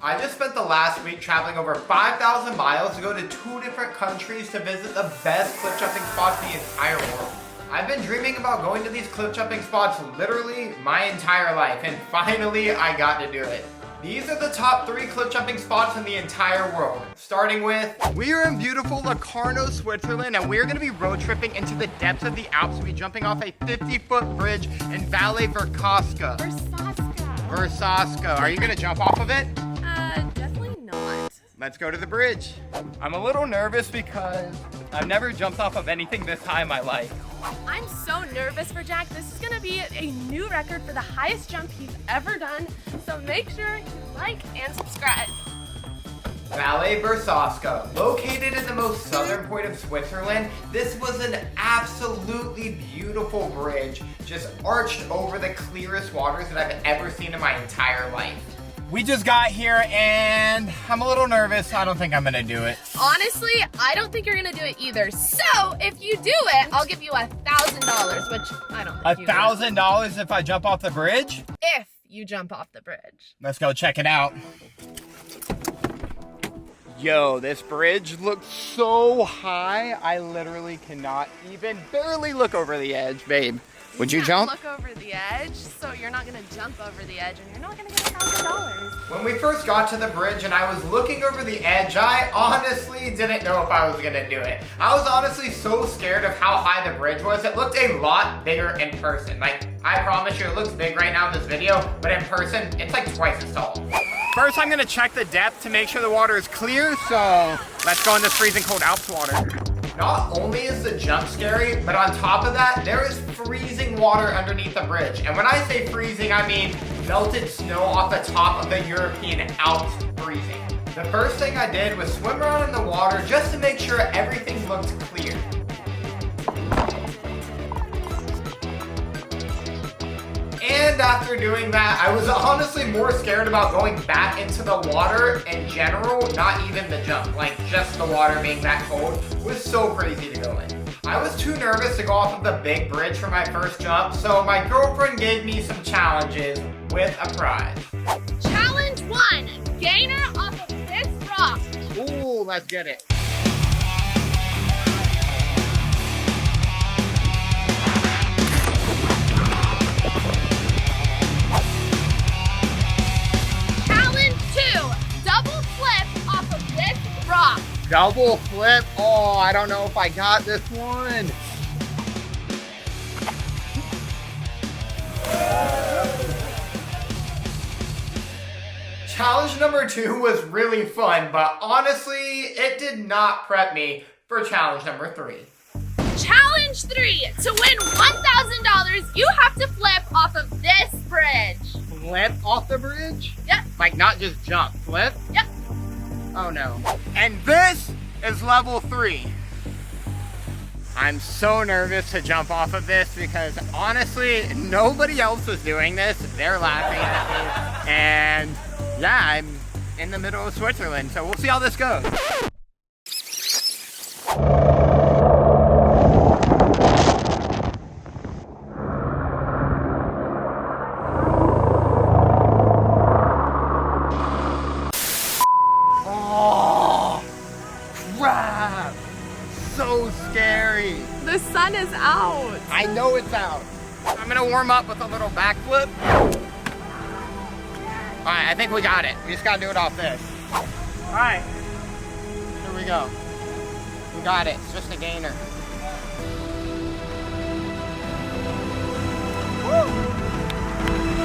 I just spent the last week traveling over 5,000 miles to go to 2 different countries to visit the best cliff jumping spots in the entire world. I've been dreaming about going to these cliff jumping spots literally my entire life, and finally I got to do it. These are the top 3 cliff jumping spots in the entire world, starting with... We are in beautiful Locarno, Switzerland, and we're gonna be road tripping into the depths of the Alps. We'll be jumping off a 50-foot bridge in Valle Vercosca. Versasca. Are you gonna jump off of it? Definitely not. Let's go to the bridge. I'm a little nervous because I've never jumped off of anything this high in my life. I'm so nervous for Jack. This is gonna be a new record for the highest jump he's ever done. So make sure you like and subscribe. Valle Versasca, located in the most southern point of Switzerland, this was an absolutely beautiful bridge, just arched over the clearest waters that I've ever seen in my entire life. We just got here and I'm a little nervous. I don't think I'm gonna do it. Honestly, I don't think you're gonna do it either. So if you do it, I'll give you $1,000, which I don't think $1,000 if I jump off the bridge? If you jump off the bridge. Let's go check it out. Yo, this bridge looks so high. I literally cannot even barely look over the edge, babe. Would you jump? Look over the edge, so you're not gonna jump over the edge and you're not gonna get $1,000. When we first got to the bridge and I was looking over the edge, I honestly didn't know if I was gonna do it. I was honestly so scared of how high the bridge was. It looked a lot bigger in person. Like, I promise you it looks big right now in this video, but in person, it's like twice as tall. First, I'm gonna check the depth to make sure the water is clear, so let's go in this freezing cold Alps water. Not only is the jump scary, but on top of that, there is freezing water underneath the bridge. And when I say freezing, I mean melted snow off the top of the European Alps freezing. The first thing I did was swim around in the water just to make sure everything looked clear. And after doing that, I was honestly more scared about going back into the water in general, not even the jump. Like, just the water being that cold was so crazy to go in. I was too nervous to go off of the big bridge for my first jump, so my girlfriend gave me some challenges with a prize. Challenge 1, gainer off of this rock. Ooh, let's get it. Double flip? Oh, I don't know if I got this one. Challenge number 2 was really fun, but honestly, it did not prep me for challenge number 3. Challenge 3, to win $1,000, you have to flip off of this bridge. Flip off the bridge? Yep. Like, not just jump, flip? Yep. Oh no. And this is level 3. I'm so nervous to jump off of this because honestly, nobody else was doing this. They're laughing at me. And yeah, I'm in the middle of Switzerland, so we'll see how this goes. So scary. The sun is out. I know it's out. I'm gonna warm up with a little backflip. All right, I think we got it. We just gotta do it off this. All right, here we go. We got it, it's just a gainer. Woo!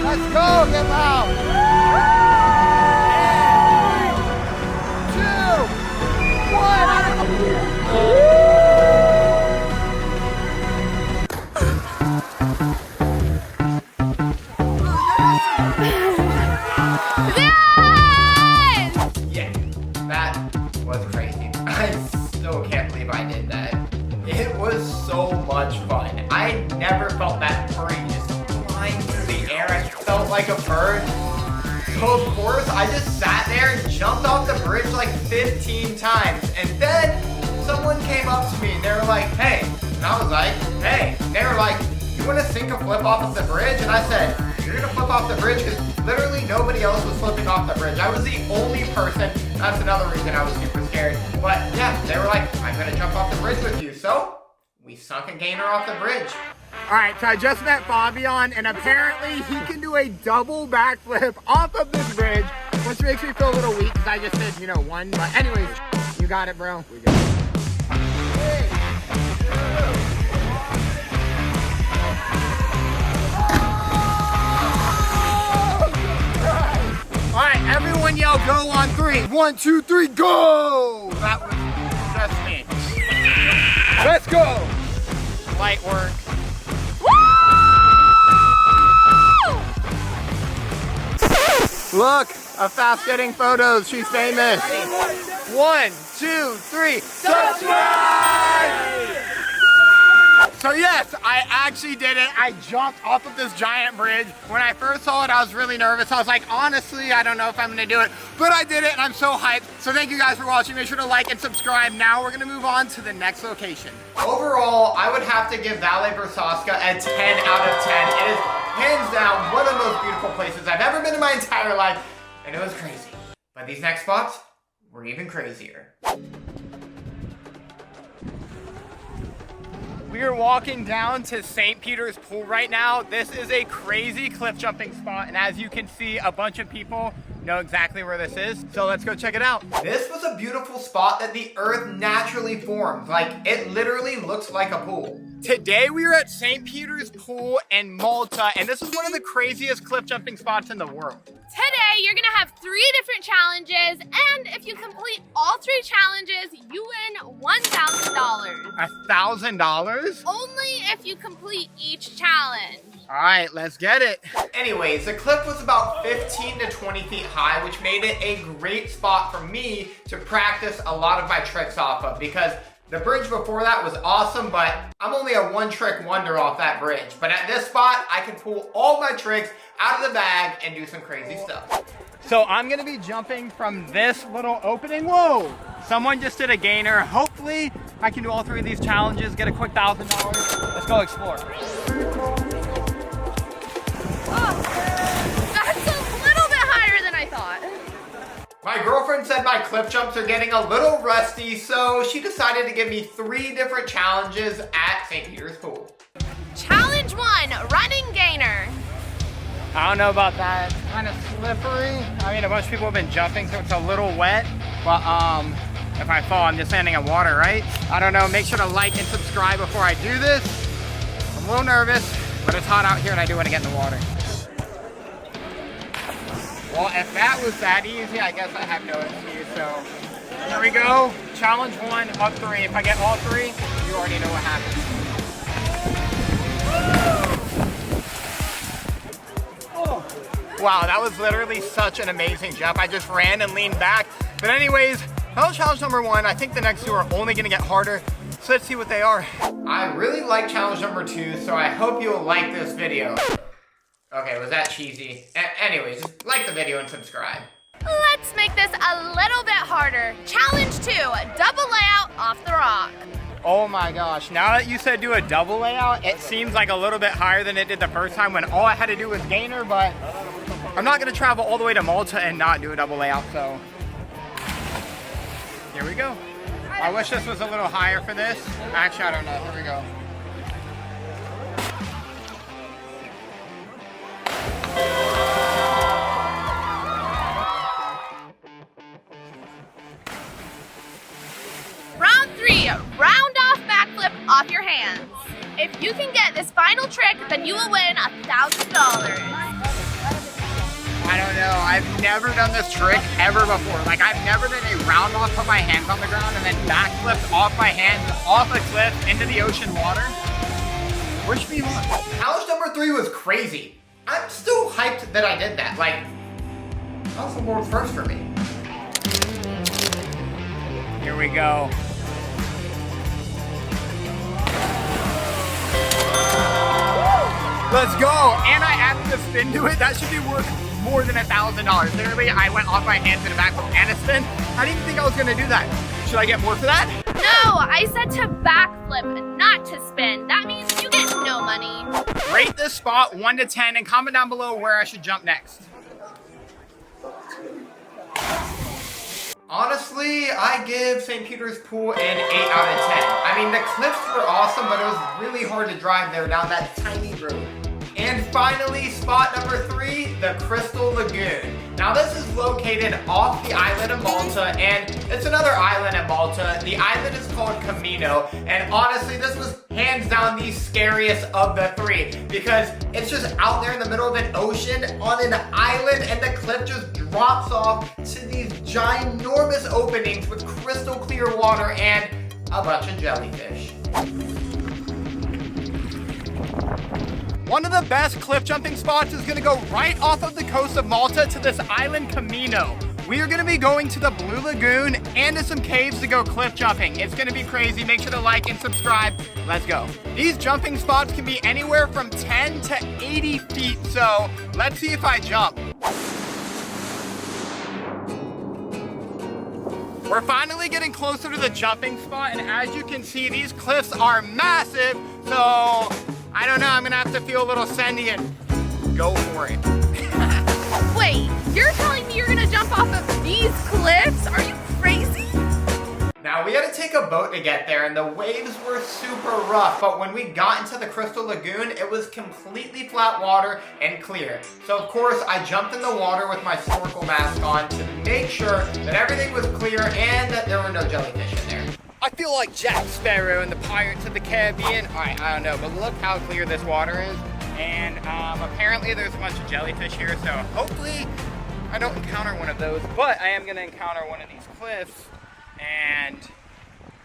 Let's go, get loud. 3, 2, 1. Yeah, that was crazy. I still can't believe I did that. It was so much fun. I never felt that free, just flying through the air. I felt like a bird. So of course, I just sat there and jumped off the bridge like 15 times. And then someone came up to me and they were like, hey. And I was like, hey. And they were like, you want to sink a flip off of the bridge? And I said, you're going to flip off the bridge? Because Literally nobody else was flipping off the bridge. I was the only person. That's another reason I was super scared. But yeah, they were like, I'm gonna jump off the bridge with you. So we sunk a gainer off the bridge. All right, so I just met Fabian, and apparently he can do a double backflip off of this bridge, which makes me feel a little weak because I just did, you know, one. But anyways, you got it, bro. We got it. All right, everyone yell go on 3. 1, 2, 3, go! That was just me. Let's go! Light work. Look, AFFAF getting photos. She's famous. 1, 2, 3, subscribe! So yes, I actually did it. I jumped off of this giant bridge. When I first saw it, I was really nervous. I was like, honestly, I don't know if I'm gonna do it, but I did it and I'm so hyped. So thank you guys for watching. Make sure to like and subscribe. Now we're gonna move on to the next location. Overall, I would have to give Valle Versasca a 10 out of 10. It is hands down one of the most beautiful places I've ever been in my entire life, and it was crazy. But these next spots were even crazier. We are walking down to St. Peter's Pool right now. This is a crazy cliff jumping spot, and as you can see, a bunch of people know exactly where this is. So let's go check it out. This was a beautiful spot that the earth naturally formed. Like, it literally looks like a pool. Today we are at St. Peter's Pool in Malta, and this is one of the craziest cliff jumping spots in the world. Today, you're gonna have 3 different challenges, and if you complete all 3 challenges, you win $1,000. $1,000? Only if you complete each challenge. All right, let's get it. Anyways, the cliff was about 15 to 20 feet high, which made it a great spot for me to practice a lot of my tricks off of, because the bridge before that was awesome, but I'm only a one-trick wonder off that bridge. But at this spot, I can pull all my tricks out of the bag and do some crazy stuff. So I'm gonna be jumping from this little opening. Whoa! Someone just did a gainer. Hopefully, I can do all 3 of these challenges, get a quick $1,000. Let's go explore. Oh, that's a little bit higher than I thought. My girlfriend said my cliff jumps are getting a little rusty, so she decided to give me 3 different challenges at St. Peter's Pool. Challenge 1, running gainer. I don't know about that. It's kind of slippery. I mean, a bunch of people have been jumping, so it's a little wet. But if I fall, I'm just landing in water, right? I don't know. Make sure to like and subscribe before I do this. I'm a little nervous, but it's hot out here and I do want to get in the water. Well, if that was that easy, I guess I have no excuse. So here we go. Challenge 1 of 3. If I get all 3, you already know what happens. Wow, that was literally such an amazing jump. I just ran and leaned back. But anyways, that was challenge number 1. I think the next 2 are only gonna get harder. So let's see what they are. I really like challenge number 2, so I hope you'll like this video. Okay, was that cheesy? Anyways, just like the video and subscribe. Let's make this a little bit harder. Challenge 2, double layout off the rock. Oh my gosh, now that you said do a double layout, it seems like a little bit higher than it did the first time when all I had to do was gainer, but I'm not gonna travel all the way to Malta and not do a double layout, so here we go. I wish this was a little higher for this. Actually, I don't know, here we go. Round 3, round off backflip off your hands. If you can get this final trick, then you will win $1,000. I don't know, I've never done this trick ever before. Like, I've never done a round off, put my hands on the ground, and then backflipped off my hands, off a cliff, into the ocean water. Which me one? Challenge number 3 was crazy. I'm still hyped that I did that. Like, that was the world first for me. Here we go. Let's go! And I added a spin to it. That should be worth more than $1,000. Literally, I went off my hands in the backflip and a spin. I didn't even think I was gonna do that. Should I get more for that? No, I said to backflip, not to spin. That means you get no money. Rate this spot 1 to 10 and comment down below where I should jump next. Honestly, I give St. Peter's Pool an 8 out of 10. I mean, the cliffs were awesome, but it was really hard to drive there down that tiny road. And finally, spot number 3, the Crystal Lagoon. Now this is located off the island of Malta, and it's another island in Malta. The island is called Camino, and honestly, this was hands down the scariest of the 3 because it's just out there in the middle of an ocean on an island, and the cliff just drops off to these ginormous openings with crystal clear water and a bunch of jellyfish. One of the best cliff jumping spots is gonna go right off of the coast of Malta to this island Camino. We are gonna be going to the Blue Lagoon and to some caves to go cliff jumping. It's gonna be crazy. Make sure to like and subscribe. Let's go. These jumping spots can be anywhere from 10 to 80 feet, so let's see if I jump. We're finally getting closer to the jumping spot, and as you can see, these cliffs are massive, so I don't know, I'm gonna have to feel a little sendy and go for it. Wait, you're telling me you're gonna jump off of these cliffs? Are you crazy? Now, we had to take a boat to get there, and the waves were super rough, but when we got into the Crystal Lagoon, it was completely flat water and clear. So, of course, I jumped in the water with my snorkel mask on to make sure that everything was clear and that there were no jellyfish in there. I feel like Jack Sparrow in the Pirates of the Caribbean. All right, I don't know, but look how clear this water is. And apparently there's a bunch of jellyfish here, so hopefully I don't encounter one of those, but I am gonna encounter one of these cliffs, and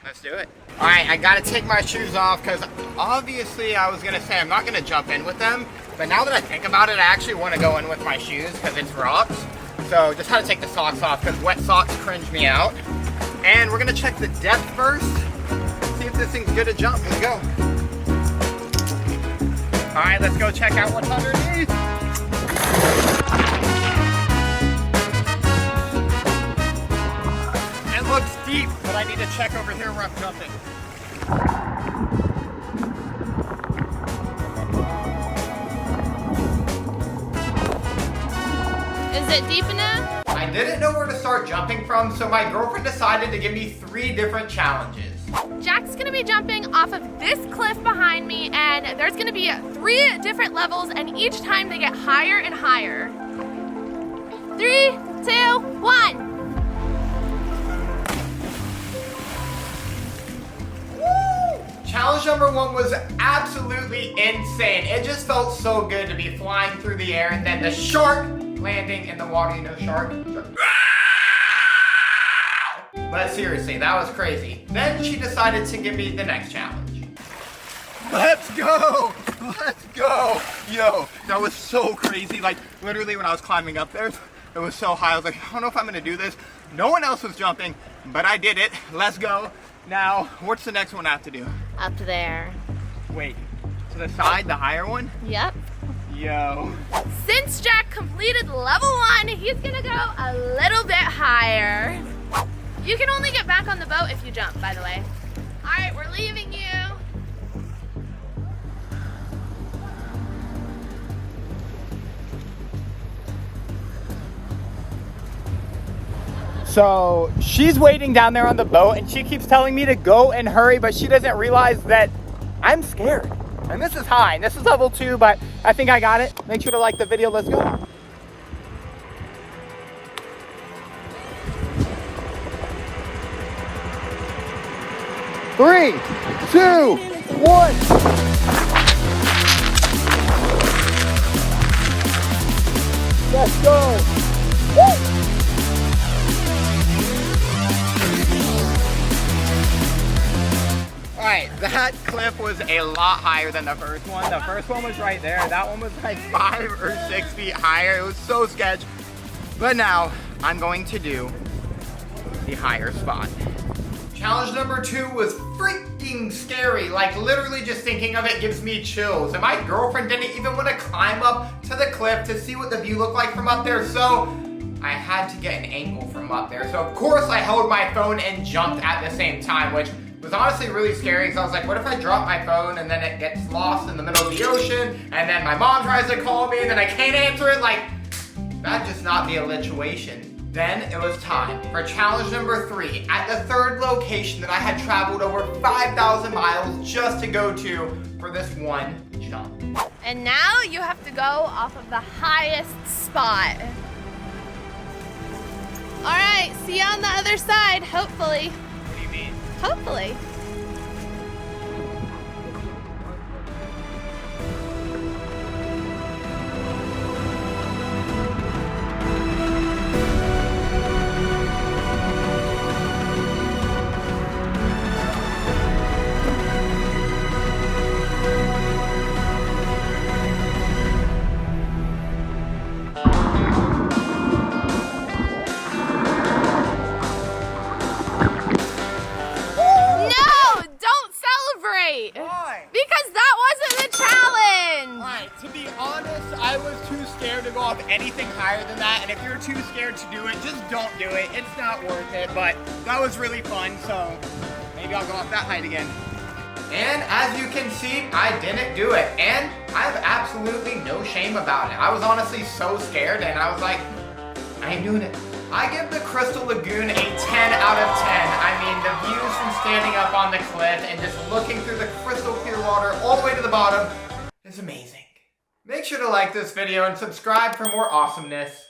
let's do it. All right, I gotta take my shoes off because obviously I was gonna say I'm not gonna jump in with them, but now that I think about it, I actually wanna go in with my shoes because it's rocks. So just had to take the socks off because wet socks cringe me out. And we're gonna check the depth first, see if this thing's good to jump. Let's go. All right, let's go check out what's underneath. It looks deep, but I need to check over here where I'm jumping. Is it deep enough? I didn't know where to start jumping from, so my girlfriend decided to give me 3 different challenges. Jack's gonna be jumping off of this cliff behind me, and there's gonna be 3 different levels, and each time they get higher and higher. 3, 2, 1. Challenge number 1 was absolutely insane. It just felt so good to be flying through the air and then the shark landing in the water. You know, shark. But seriously, that was crazy. Then she decided to give me the next challenge. Let's go! Let's go! Yo, that was so crazy. Like, literally when I was climbing up there, it was so high. I was like, I don't know if I'm gonna do this. No one else was jumping, but I did it. Let's go. Now, what's the next one I have to do? Up there. Wait, to the side, the higher one? Yep. Yo. Since Jack completed level 1, he's gonna go a little bit higher. You can only get back on the boat if you jump, by the way. All right, we're leaving you. So she's waiting down there on the boat and she keeps telling me to go and hurry, but she doesn't realize that I'm scared. And this is high, and this is level 2, but I think I got it. Make sure to like the video, let's go. Three, 2, 1. Let's go. Woo! Alright, that cliff was a lot higher than the first one. The first one was right there. That one was like 5 or 6 feet higher. It was so sketch. But now, I'm going to do the higher spot. Challenge number 2 was freaking scary. Like, literally just thinking of it gives me chills. And my girlfriend didn't even want to climb up to the cliff to see what the view looked like from up there. So I had to get an angle from up there. So of course I held my phone and jumped at the same time, which was honestly really scary because I was like, what if I drop my phone and then it gets lost in the middle of the ocean and then my mom tries to call me and then I can't answer it? Like, that'd just not be a situation. Then it was time for challenge number 3 at the third location that I had traveled over 5,000 miles just to go to for this one jump. And now you have to go off of the highest spot. All right, see you on the other side, hopefully. What do you mean? Hopefully. Why? Because that wasn't the challenge! Alright, to be honest, I was too scared to go off anything higher than that, and if you're too scared to do it, just don't do it. It's not worth it, but that was really fun, so maybe I'll go off that height again. And as you can see, I didn't do it, and I have absolutely no shame about it. I was honestly so scared, and I was like, I ain't doing it. I give the Crystal Lagoon a 10 out of 10. I mean, the views from standing up on the cliff and just looking through the crystal clear water all the way to the bottom is amazing. Make sure to like this video and subscribe for more awesomeness.